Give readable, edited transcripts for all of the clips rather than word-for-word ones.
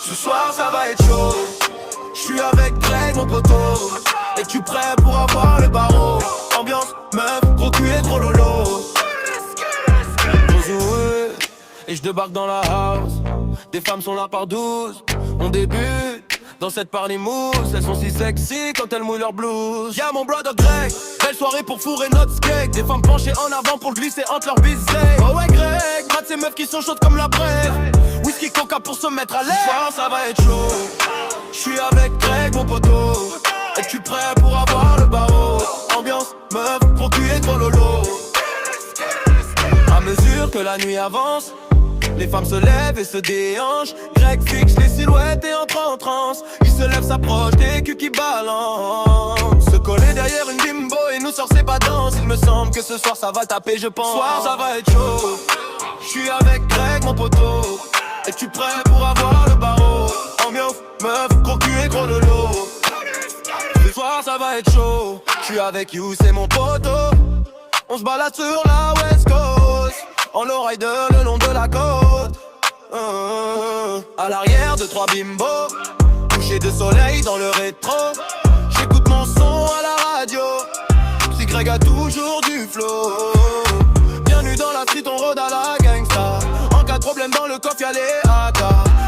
Ce soir ça va être chaud. J'suis avec Greg mon poteau. Es-tu prêt pour avoir le barreau? Ambiance, meuf, gros cul et gros lolo. Et je débarque dans la house. Des femmes sont là par 12. On débute dans cette party mousse. Elles sont si sexy quand elles mouillent leur blouse. Y'a mon brother Greg, belle soirée pour fourrer notre skate. Des femmes penchées en avant pour glisser entre leurs bisets. Oh ouais Greg, mate ces meufs qui sont chaudes comme la brève. Whisky coca pour se mettre à l'aise. Ce soir ça va être chaud. J'suis avec Greg mon poteau. Es-tu prêt pour avoir le barreau? Ambiance, meuf, gros cul et gros lolo. À mesure que la nuit avance, les femmes se lèvent et se déhanchent. Greg fixe les silhouettes et entre en transe. Il se lève, s'approche, des culs qui balancent. Se coller derrière une bimbo et nous sort ses pas danse. Il me semble que ce soir ça va taper, je pense. Ce soir ça va être chaud. J'suis avec Greg mon poteau. Es-tu prêt pour avoir le barreau? Ambiance, meuf, gros cul et gros lolo. Ce soir ça va être chaud. J'suis avec you, c'est mon poteau. On se balade sur la West Coast, en lowrider le long de la côte. À l'arrière de 3 bimbos, coucher de soleil dans le rétro. J'écoute mon son à la radio. Si Greg a toujours du flow. Bienvenue dans la street, on rôde à la gangsta. En cas de problème dans le coffre y'a les AK.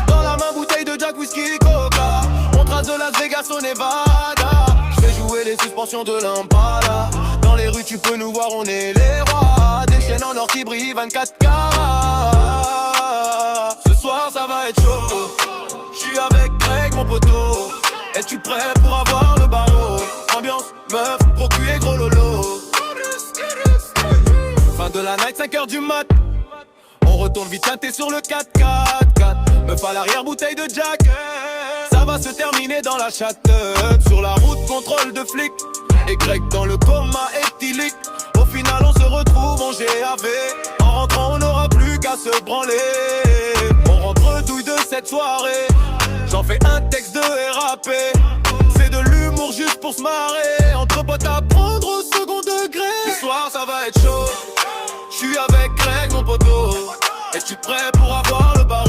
Dans la main bouteille de Jack, whisky, coca. On trace de Las Vegas au Nevada. J'fais jouer les suspensions de l'Impala. Dans les rues tu peux nous voir, on est les rois. Des chaînes en or qui brillent 24 carats. Ce soir ça va être chaud. J'suis avec Greg mon poteau. Es-tu prêt pour avoir le barreau? Ambiance, meuf, gros cul et gros lolo. Fin de la night, 5h du mat. On retourne vite teinté sur le 4x4. Meuf à l'arrière, bouteille de Jack. Ça va se terminer dans la chatte. Sur la route, contrôle de flic. Et Greg dans le coma éthylique. Au final on se retrouve en GAV. En rentrant on n'aura plus qu'à se branler. On rentre douille de cette soirée. J'en fais un texte de RAP. C'est de l'humour juste pour se marrer. Entre potes à prendre au second degré. Ce soir ça va être chaud. J'suis avec Greg mon poteau. Es-tu prêt pour avoir le barreau?